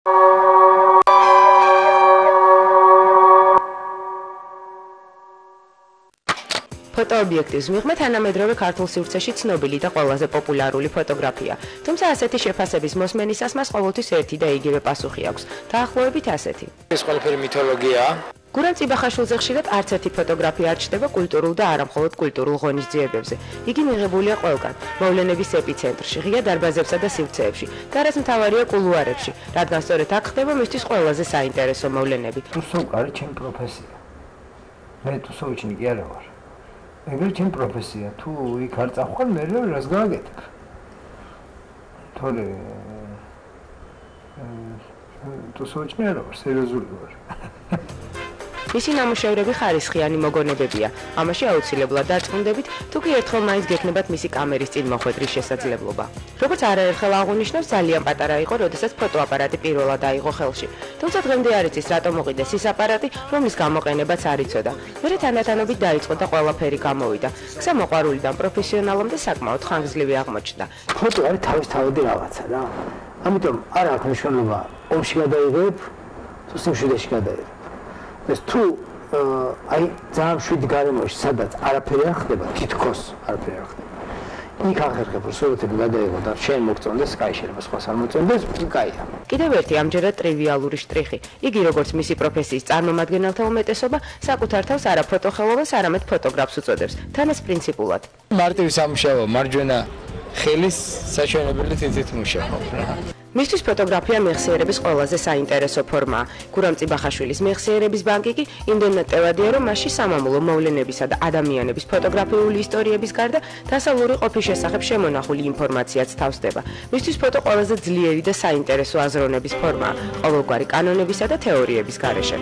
ფოტოობიექტივს მიღმა თანამედროვე ქართულ სივრცეში ცნობილი და ყველაზე პოპულარული ფოტოგრაფია. თუმცა ასეთი შეფასების მოსმენისას მას ყოველთვის ერთი და იგივე პასუხი აქვს. დაახლოებით ასეთი. ეს ყველაფერი მითოლოგიაა. გურამ წიბახაშვილზე ხშირად არც ერთი ფოტოგრაფია არ ჩნდება კულტურულ და არა მხოლოდ კულტურულ ღონისძიებებზე. იგი მიღებულია ყველგან, მოვლენების ეპიცენტრში, ღია დარბაზებსა და სივრცეებში და რაც მთავარია კულუარებში, რადგან სწორედ აქ ხდება მისთვის ყველაზე საინტერესო მოვლენები. თუსოვ არის ჩემი პროფესია. მე თუსოვიჩნი კი არა ვარ. ეგრე ჩემი პროფესია. თუ იქ არ წახვალ, მე რას გავაკეთებ? თორე თუსოვიჩნი არა ვარ, სერიოზული ვარ. მისი ნამუშევრები ხარისხიანი მოგონებებია. ამაში აუცილებლად დარწმუნდებით, თუ კი ერთხელ მაინც გექნებათ მისი კამერის წინ მოხვედრის შესაძლებლობა. როგორც არაერთხელ აღუნიშნავს, ძალიან პატარა იყო, როდესაც ფოტოაპარატი პირველად აიღო ხელში. თუმცა დღემდე არ იცის, რატომ მოყიდეს ის აპარატი, რომლის გამოყენებაც არ იცოდა. მერე თანდათანობით დაიწყო და ყველაფერი გამოვიდა. გზა მოყვარულიდან პროფესიონალამდე საკმაოდ ხანგრძლივი აღმოჩნდა. ფოტო არის თავისთავადი რაღაცა რა. ამიტომ არ აქვს მნიშვნელობა, ომში გადაიღებ, თუ სიმშვიდეში გადაიღებ. ეს თუ აი ძალიან შვიდი გარემოში, სადაც არაფერი არ ხდება, თითქოს არაფერი არ ხდება. იქ ახერხებ, რომ სურათები გადაიღო და შენ მოგწონდეს, კაი, შეიძლება სხვას არ მოწონდეს, კაია. კიდევ ერთი ამჯერად ტრივიალური შტრიხი. იგი როგორც მისი პროფესიის წარმომადგენელთა უმეტესობა, საკუთარ თავს არა ფოტოხელოვანს, არამედ ფოტოგრაფს უწოდებს. თან ეს პრინციპულად. მარტივი სამუშაო, მარჯვენა ხელის საჩვენებელი თითით მუშაობ რა. მისთვის ფოტოგრაფია მეხსიერების ყველაზე საინტერესო ფორმაა. გურამ წიბახაშვილის მეხსიერების ბანკი კი იმდენად ტევადია, რომ მასში სამამულო მოვლენებისა და ადამიანების ფოტოგრაფიული ისტორიების გარდა დასავლური ყოფის შესახებ შემონახული ინფორმაციაც თავსდება. მისთვის ფოტო ყველაზე ძლიერი და საინტერესო აზროვნების ფორმაა, ყოველგვარი კანონებისა და თეორიების გარეშე.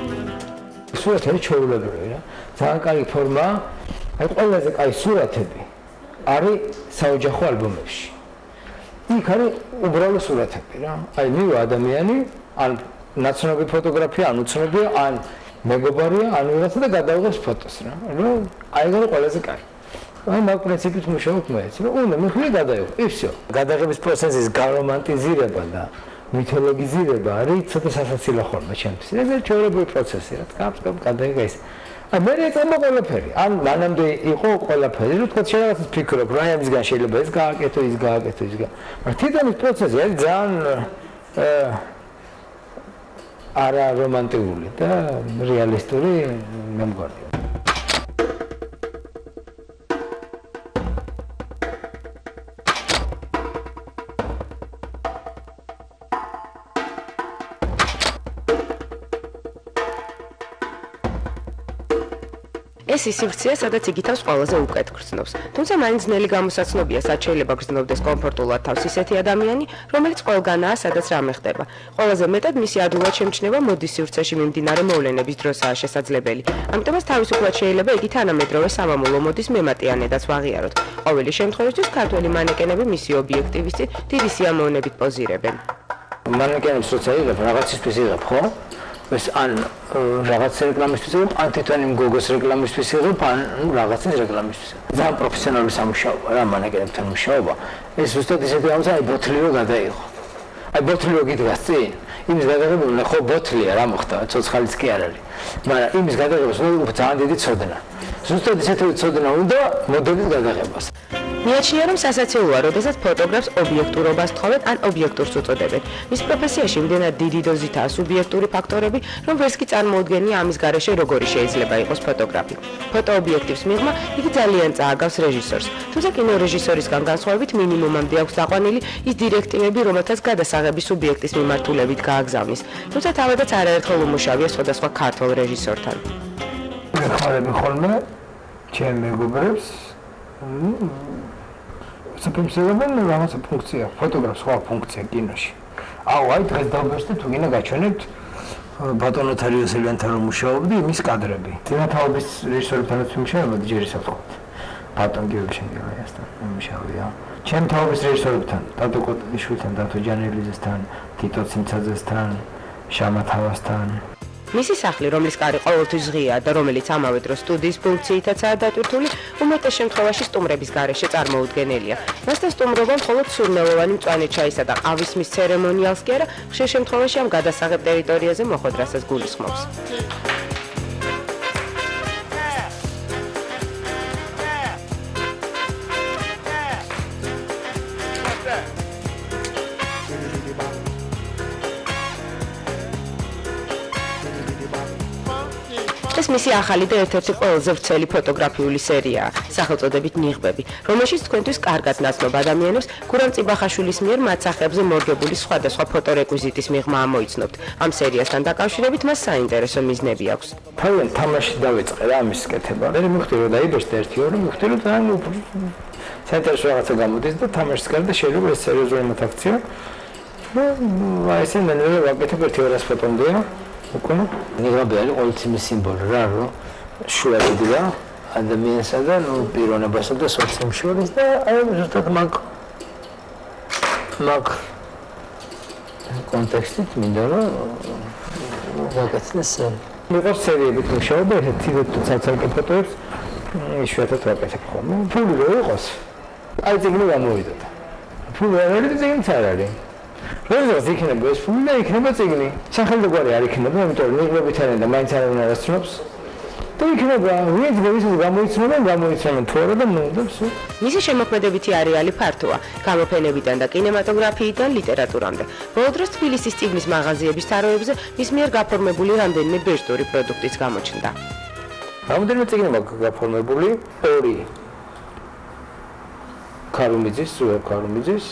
სურათები ჩვეულებრივი რა. ძალიან კარგი ფორმაა. აი ყველაზე კარგი სურათები არის საოჯახო ალბომებში. იქ არის უბრალო სურათები რა. აი მივა ადამიანი, ან ნაცნობი ფოტოგრაფია, ან უცნობია, ან მეგობარია, ან ვიღაცა და გადაიღებს ფოტოს რა. ნუ აი ეს არის ყველაზე კარგი. აი მაგ პრინციპით მუშაობ მეც, რომ უნდა მიხლი გადაიღო. ისე. გადაღების პროცესის გარომანტიზირება და მითოლოგიზირება არის ცოტა სასაცილო ხორმა ჩემთვის. ეს არის ჩვეულებრივი პროცესი რა. კაპს გადაიღე ის. აი მე ეწამო ყველაფერი. ან მანამდე იყო ყველაფერი, რომ თქვა შეიძლება ფიქრობ, რა ამისგან შეიძლება ეს გააკეთო, ის გააკეთო, ის გააკეთო. მაგრამ თითქმის პროცესი არის ძალიან არა რომანტიკული და რეალისტური მე მგონი. ეს ის სივრცეა, სადაც იგი თავს ყველაზე უკეთ გრძნობს. თუმცა მაინც ძნელი გამოსაცნობია, სად შეიძლება გრძნობდეს კომფორტულად თავს ისეთი ადამიანი, რომელიც ყველგანაა, სადაც რამე ხდება. ყველაზე მეტად მისი ადვილად შემჩნევა მოდის სივრცეში მიმდინარე მოვლენების დროსაა შესაძლებელი. ამიტომაც თავისუფლად შეიძლება იგი თანამედროვე სამამულო მოდის მემატიანედაც ვაღიაროთ. ყოველი შემთხვევისთვის ქართველი მანეკენები მისი ობიექტივის წინ დიდი სიამოვნებით პოზირებენ. მანეკენებს როცა იღებ, რაღაცისთვის იღებ, ხო? ეს ან რაღაც რეკლამისთვის იღებ, ან თვითონ იმ გოგოს რეკლამისთვის იღებ, ან რაღაცის რეკლამისთვის. ძალიან პროფესიონალური სამუშაოა რა მანეკენებთან მუშაობა. ეს ზუსტად ისეთი რაღაცა, აი ბოთლიო გადაიღო. აი ბოთლიო გიდგას წინ, იმის გადაღებულნი ხო ბოთლია რა მოხდა, ცოცხალიც კი არ არის. მაგრამ იმის გადაღებას უნდა ძალიან დიდი ცოდნა. ზუსტად ისეთი ცოდნა უნდა მოდელის გადაღებას. მიაჩნია, რომ სასაცილოა, როდესაც ფოტოგრაფს ობიექტურობას თხოვენ ან ობიექტურს უწოდებენ. მის პროფესიაში იმდენად დიდი დოზითაა სუბიექტური ფაქტორები, რომ ვერც კი წარმოუდგენია ამის გარეშე როგორი შეიძლება იყოს ფოტოგრაფი. ფოტოობიექტივს მიღმა იგი ძალიან წააგავს რეჟისორს. თუმცა კინორეჟისორისგან განსხვავებით მინიმუმამდე აქვს დაყვანილი ის დირექტივები, რომელთაც გადასაღები სუბიექტის მიმართულებით გააგზავნის. თუმცა თავადაც არაერთხელ უმუშავია სხვადასხვა ქართველ რეჟისორთან. მეხარები ხოლმე ჩემ მეგობრებს საფემსებენ რაღაცა ფუნქცია, ფოტოგრაფს სხვა ფუნქცია კინოში. აი დღეს დავბეჭდით, თუ გინდა გაჩვენებთ ბატონო თარიოსელიანთან რომ მუშაობდი, იმის კადრები. ძინათაობის რეჟისორებთანაც მუშაობდი, ჯერ ისევ ვთქვათ. ბატონ გიორგიასთან მუშაობია. ჩემ თაობის რეჟისორებთან, დადო კოტიშვილთან, დათო ჯანელიძესთან, თიტო ციმცაძესთან, შამა თავასთან. მისი სახლი, რომლის კარი ყოველთვის ღიაა და რომელიც ამავე დროს სტუდიის ფუნქციითაცაა დატვირთული, უმეტეს შემთხვევაში სტუმრების გარეშე წარმოუდგენელია. მასთან სტუმრობა მხოლოდ სურნელოვანი მწვანე ჩაისა და ყავის მის ცერემონიალს კი არა, ხშირ შემთხვევაში ამ გადასაღებ ტერიტორიაზე მოხვედრასაც გულისხმობს. ეს მისი ახალი და ერთ-ერთი ყველაზე ვრცელი ფოტოგრაფიული სერიაა, სახელწოდებით ნიღბები, რომელშიც თქვენთვის კარგად ნაცნობ ადამიანებს გურამ წიბახაშვილის მიერ მათ სახეებზე მორგებული სხვადასხვა ფოტორეკვიზიტის მიღმა ამოიცნობთ. ამ სერიასთან დაკავშირებით მას საინტერესო მიზნები აქვს. თავიდან თამაში დავიწყე რა ამის კეთება. მე მივხვდი რომ დაიბეჭდა 1-2 მივხვდი რომ თან საინტერესო რაღაცა გამოდის და თამაშის გარდა შეიძლება ეს სერიოზული მოთაქცია. და ესე მე ვაკეთებ 1-200 ფოტომდია. უკვე ნიღბები არის ყოველთვის სიმბოლო რა რომ შუადი და ადამიანსა და პიროვნებასა და სოციუმ შორის და აი ზუსტად მაგ კონტექსტით მინდა რომ ვაკეთდეს მიყავს სერიებით მუშაობა ერთი ცალ-ცალკე ფოტოებს იშვიათად ვაკეთებ ხოლმე ფული რო იყოს აი წიგნი გამოვიდოდა ფული არ არის წიგნიც არ არის როდესაც იქნება ეს ფული და იქნება წიგნი. სახელმწიფო არ იქნება, იმიტომ რომ ნიღბებით არიან და მაინც არ არასწრობს. და იქნება, ვინც გამოიცნობენ თუ არა და ნუ და ვсё. მისი შემოქმედებითი არეალი ფართოა, გამოფენებიდან და კინემატოგრაფიიდან ლიტერატურამდე. ბოლო დროს თბილისის წიგნის მაღაზიების თაროებზე მის მიერ გაფორმებული რამდენიმე ბეჟტური პროდუქტიც გამოჩნდა. რამდენიმე წიგნი მაქვს გაფორმებული, 2 ქარუმიძის, სუებ ქარუმიძის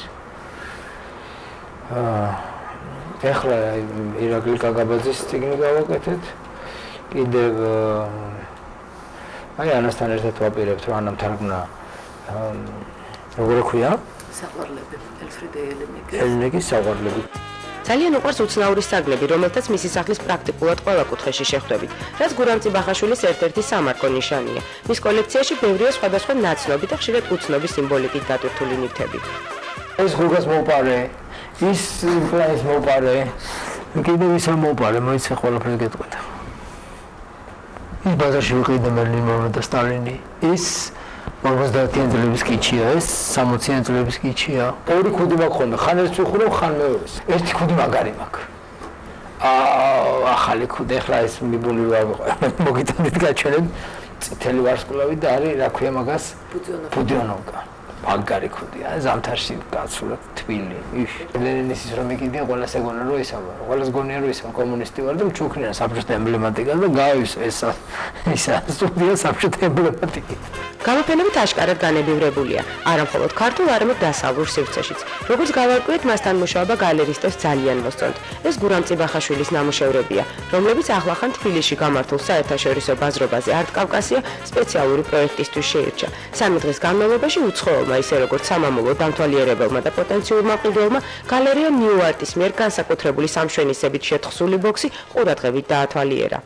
ეხლა ირაკლი კაგაბაძის წიგნი გავაკეთეთ. კიდევ აი ანასთან ერთად ვაპირებთ რომ ანამ თარგმნა როგორ ქვია? საყვარლები, ელფრიდე ელენიკის საყვარლები. ძალიან უყვარს უცნაურის საგლები, რომელთაც მისი სახლის პრაქტიკულად ყველა კუთხეში შეხვდებით, რაც გურამ წიბახაშვილის ერთ-ერთი სამარკო ნიშანია. მის კოლექციაში ბევრია სხვადასხვა ნაცნობი და ხშირად უცნობი სიმბოლიკით დატვირთული ნივთები. ეს გუგას მოპარე ის იმპლანტს მოპარე კიდევ ის მოპარე მოიცა ყველაფერს გეტყვეთა ის ბაზარში ვიყიდე მერლინოვნა და სტალინი ის 50-იან წლების კიჩია ეს 60-იან წლების კიჩია 2 ქუდი მაქვს ხოლმე ხან ეს ვიხურებ ხან მეორეს ერთი ქუდი მაგარი მაქვს ახალი ქუდი ახლა ეს მიბული მოგიტანით გაჩვენებ წითელი ვარსკვლავი და არის რა ქვია მაგას ბუდიონოვკა მაგარი ქუდია ზამთარში გაცვლებ თბილი ლენინის ის რომ ეკიდია ყველა სეგონა რო ისავა ყველას გონია რომ ისა კომუნისტი ვარ და მჩუქნიან საბჭოთა ემბლემატიკას და გავის ისა სტუდია საბჭოთა ემბლემატიკით გამოფენებით აშკარად განებივრებულია არა მხოლოდ ქართულ არამედ დასავლურ სივრცეშიც როგორც გავარკვიეთ მასთან მუშაობა გალერისტებს ძალიან მოსწონთ ეს გურამ წიბახაშვილის ნამუშევრებია რომლებიც ახლახან თბილისში გამართულ საერთაშორისო ბაზრობაზე არტ-კავკასია სპეციალური პროექტისთვის შეირჩა 3 დღის განმავლობაში უცხოელმა ისე როგორც სამამულო დამთვალიერებელმა და პოტენციურმა მყიდველმა გალერეა ნიუ არტის მიერ განსაკუთრებული სამშვენისებით შეთხსული ბოქსი ყურადღებით დაათვალიერა.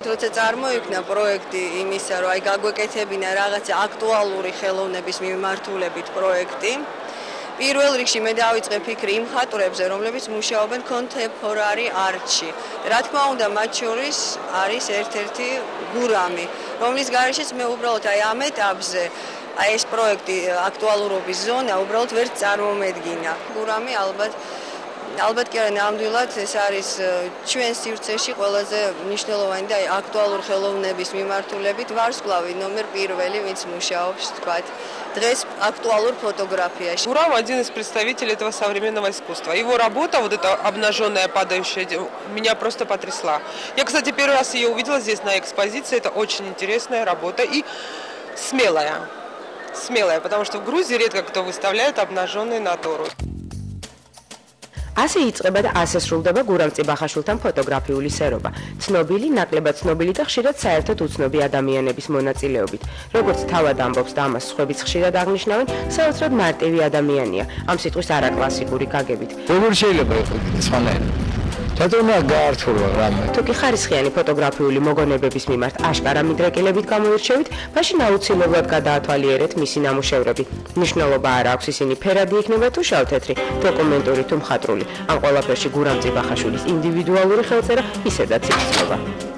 როცა წარმოიქმნა პროექტი იმისა, რომ აი გაგვეკეთებინა რაღაცა აქტუალური ხელოვნების მიმართულებით პროექტი, პირველ რიგში მე დავიწყე ფიქრი იმ ხატვრებზე, რომლებიც მუშაობენ კონტემპორარი არტში. რა თქმა უნდა, მათ შორის არის ერთ-ერთი გურამი, რომლის გარეშეც მე უბრალოდ აი ამ ეტაპზე აი ეს პროექტი აქტუალურობის ზონა უბრალოდ ვერ წარმომედგინა. გურამი ალბათ კი არა ნამდვილად ეს არის ჩვენ სივრცეში ყველაზე მნიშვნელოვანი და აქტუალური ხელოვნების მიმართულებით ვარსკვლავი ნომერ 1, ვინც მუშაობს, თქვათ, დღეს აქტуалურ фотографიაში. Гурам один из представителей этого современного искусства. Его работа, вот эта обнаженная падающая, меня просто потрясла. Я, кстати, первый раз ее увидела здесь на экспозиции. Это очень интересная работа и смелая. Смелая, потому что в Грузии редко кто выставляет обнаженную натуру. ასე იწყება და ასე სრულდება გურამ წიბახაშვილთან ფოტოგრაფიული სერობა. ცნობილი, ნაკლებად ცნობილი და ხშირად საერთოდ უცნობი ადამიანების მონაწილეობით. როგორც თავად ამბობს და ამას სხვაებიც ხშირად აღნიშნავენ, საოცრად მარტივი ადამიანია, ამ სიტყვის არაკლასიკური გაგებით. როგორ შეიძლება იყოს სხვანაირად? რატომა გაართულა რამე? თუ კი ხარისხიანი ფოტოგრაფიული მოგონებების მიმართ აშკარა მიდრეკილებით გამოირჩევით, მაშინ აუცილებლად გადაათვალიერეთ მისი ნამუშევრები. მნიშვნელობა არ აქვს ისინი ფერადი იქნება თუ შავთეთრი, დოკუმენტური თუ მხატვრული. ამ ყველაფერში გურამ წიბახაშვილის ინდივიდუალური ხელწერა ისედაც იგრძნობა.